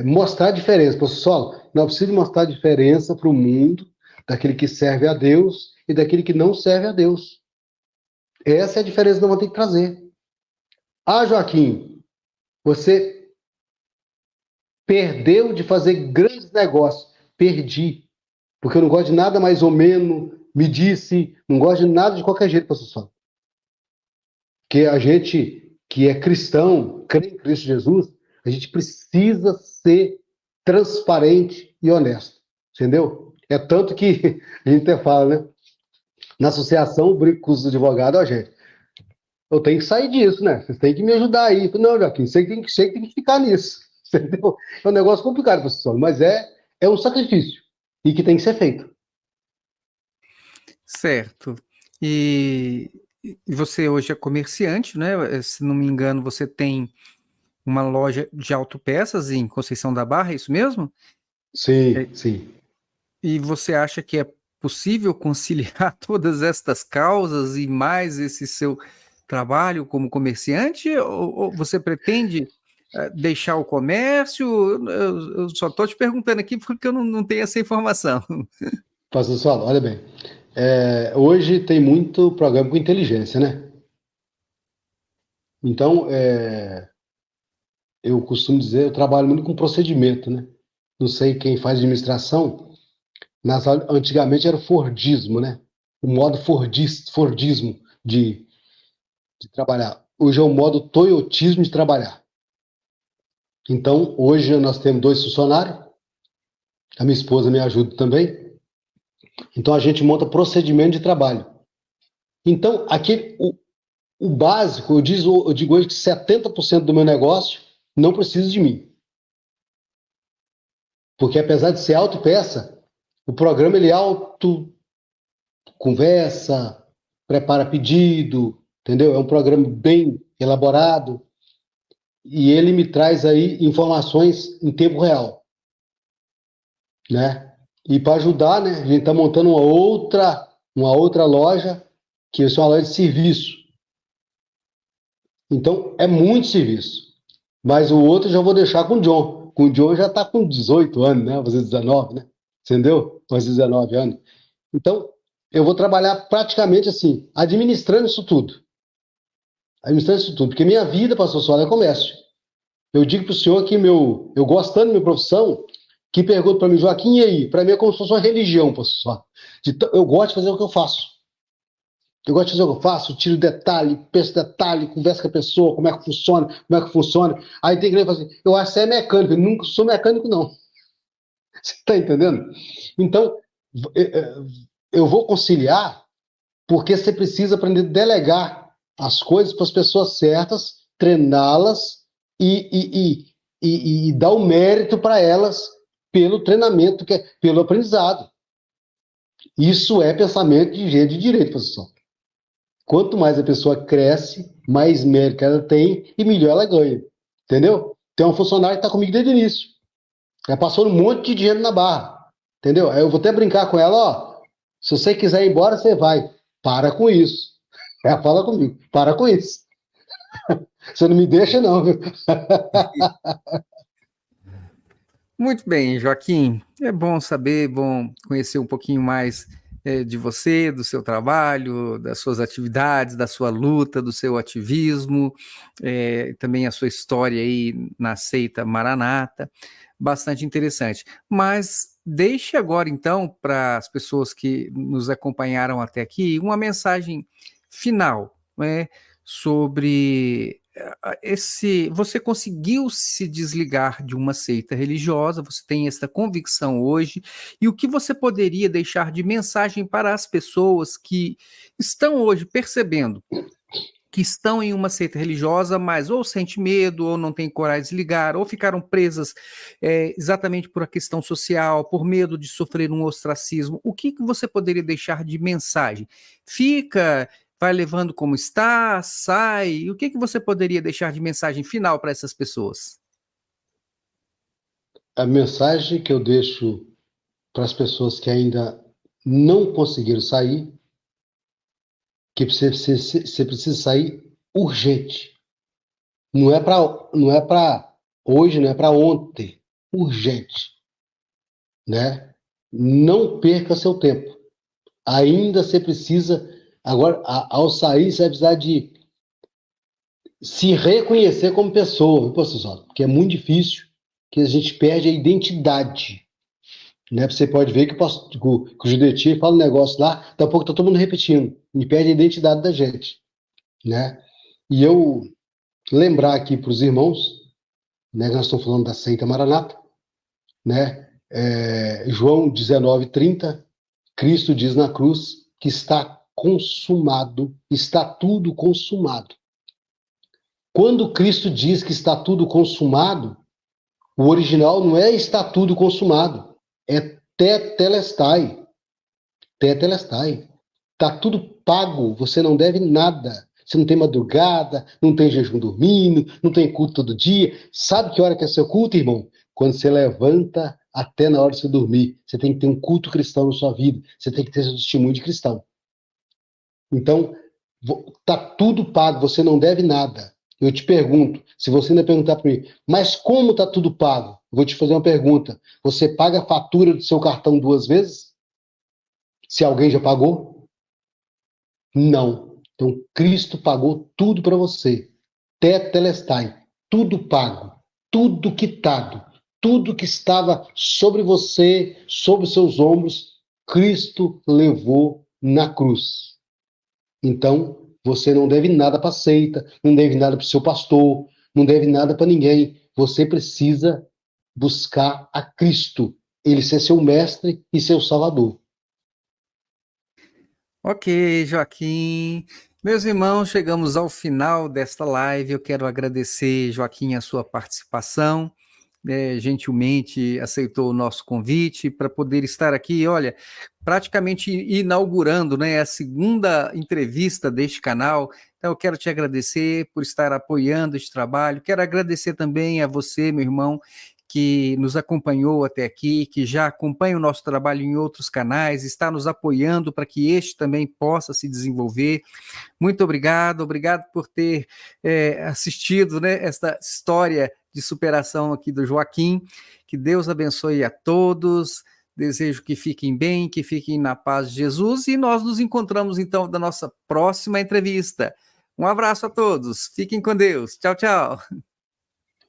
mostrar a diferença. Pessoal, não precisa mostrar a diferença para o mundo daquele que serve a Deus e daquele que não serve a Deus. Essa é a diferença que nós vamos ter que trazer. Ah, Joaquim, você perdeu de fazer grandes negócios. Perdi. Porque eu não gosto de nada mais ou menos, me disse, não gosto de nada de qualquer jeito, pastor Só. Porque a gente que é cristão, crê em Cristo Jesus, a gente precisa ser transparente e honesto. Entendeu? É tanto que a gente até fala, né? Na associação, eu brinco com os advogados, ó, gente, eu tenho que sair disso, né? Vocês têm que me ajudar aí. Não, Joaquim, você tem que ficar nisso. Entendeu? É um negócio complicado, professor, mas é um sacrifício e que tem que ser feito. certo. E você hoje é comerciante, né? Se não me engano, você tem uma loja de autopeças em Conceição da Barra, é isso mesmo? Sim, sim. E você acha que é possível conciliar todas estas causas e mais esse seu trabalho como comerciante? Ou você pretende deixar o comércio? Eu só estou te perguntando aqui porque eu não tenho essa informação. Pastor Saulo, olha bem. Hoje tem muito programa com inteligência, né? Então, eu costumo dizer, eu trabalho muito com procedimento, né? Não sei quem faz administração, antigamente era o Fordismo, né? O modo Fordismo de trabalhar. Hoje é o modo Toyotismo de trabalhar. Então, hoje nós temos 2 funcionários, a minha esposa me ajuda também. Então, a gente monta procedimento de trabalho. Então, o básico, eu digo hoje que 70% do meu negócio não precisa de mim. Porque apesar de ser autopeça, o programa ele conversa, prepara pedido, entendeu? É um programa bem elaborado e ele me traz aí informações em tempo real, né? E para ajudar, né, a gente está montando uma outra loja, que é uma loja de serviço. Então, é muito serviço. Mas o outro eu já vou deixar com o John. Com o John já está com 18 anos, né? Vai fazer 19, né? Entendeu? Vai fazer 19 anos. Então, eu vou trabalhar praticamente assim, administrando isso tudo. Administrando isso tudo. Porque minha vida, pastor Sola, é comércio. Eu digo para o senhor que eu gosto tanto da minha profissão, que pergunta para mim, Joaquim, e aí? Para mim é como se fosse uma religião, pastor Sola. Eu gosto de fazer o que eu faço. Eu gosto de fazer o que eu faço, tiro detalhe, penso detalhe, converso com a pessoa, como é que funciona, como é que funciona. Aí tem que falar assim, eu acho que você é mecânico, eu nunca sou mecânico, não. Você está entendendo? Então, eu vou conciliar porque você precisa aprender a delegar as coisas para as pessoas certas, treiná-las e dar o mérito para elas pelo treinamento, pelo aprendizado. Isso é pensamento de gente de direito, professor. Quanto mais a pessoa cresce, mais mérito ela tem e melhor ela ganha. Entendeu? Tem um funcionário que está comigo desde o início. Ela passou um monte de dinheiro na barra. Entendeu? Aí eu vou até brincar com ela, ó. Se você quiser ir embora, você vai. Para com isso. Ela fala comigo, para com isso. Você não me deixa, não, viu? Muito bem, Joaquim. É bom saber, bom conhecer um pouquinho mais de você, do seu trabalho, das suas atividades, da sua luta, do seu ativismo, também a sua história aí na seita Maranata. Bastante interessante. Mas deixe agora, então, para as pessoas que nos acompanharam até aqui, uma mensagem final, né, sobre você conseguiu se desligar de uma seita religiosa, você tem essa convicção hoje, e o que você poderia deixar de mensagem para as pessoas que estão hoje percebendo que estão em uma seita religiosa, mas ou sente medo, ou não tem coragem de se ligar, ou ficaram presas exatamente por a questão social, por medo de sofrer um ostracismo. O que você poderia deixar de mensagem? Fica, vai levando como está, sai? O que você poderia deixar de mensagem final para essas pessoas? A mensagem que eu deixo para as pessoas que ainda não conseguiram sair, que você precisa sair urgente. Não é para hoje, não é para ontem. Urgente, né? Não perca seu tempo. Ainda você precisa, agora, ao sair, você vai precisar de se reconhecer como pessoa, viu, professor? Porque é muito difícil, que a gente perde a identidade. Né? Você pode ver que o Judetir fala um negócio lá, daqui a pouco tá todo mundo repetindo, e perde a identidade da gente. Né? E eu lembrar aqui para os irmãos, né, nós estamos falando da seita Maranata, né? João 19:30, Cristo diz na cruz que está consumado, está tudo consumado. Quando Cristo diz que está tudo consumado, o original não é está tudo consumado, é tetelestai. Tetelestai. Está tudo pago, você não deve nada. Você não tem madrugada, não tem jejum dormindo, não tem culto todo dia. Sabe que hora que é seu culto, irmão? Quando você levanta até na hora de você dormir. Você tem que ter um culto cristão na sua vida. Você tem que ter seu testemunho de cristão. Então, tá tudo pago, você não deve nada. Eu te pergunto, se você ainda perguntar para mim, mas como está tudo pago? Eu vou te fazer uma pergunta. Você paga a fatura do seu cartão 2 vezes? Se alguém já pagou? Não. Então, Cristo pagou tudo para você. Tetelestai. Tudo pago. Tudo quitado. Tudo que estava sobre você, sobre seus ombros, Cristo levou na cruz. Então, você não deve nada para a seita, não deve nada para o seu pastor, não deve nada para ninguém. Você precisa buscar a Cristo, ele ser seu mestre e seu salvador. Ok, Joaquim. Meus irmãos, chegamos ao final desta live. Eu quero agradecer, Joaquim, a sua participação. Gentilmente aceitou o nosso convite para poder estar aqui, olha, praticamente inaugurando, né, a segunda entrevista deste canal. Então, eu quero te agradecer por estar apoiando este trabalho. Quero agradecer também a você, meu irmão, que nos acompanhou até aqui, que já acompanha o nosso trabalho em outros canais, está nos apoiando para que este também possa se desenvolver. Muito obrigado por ter assistido, né, esta história de superação aqui do Joaquim. Que Deus abençoe a todos. Desejo que fiquem bem, que fiquem na paz de Jesus, e nós nos encontramos então na nossa próxima entrevista. Um abraço a todos, fiquem com Deus. Tchau, tchau.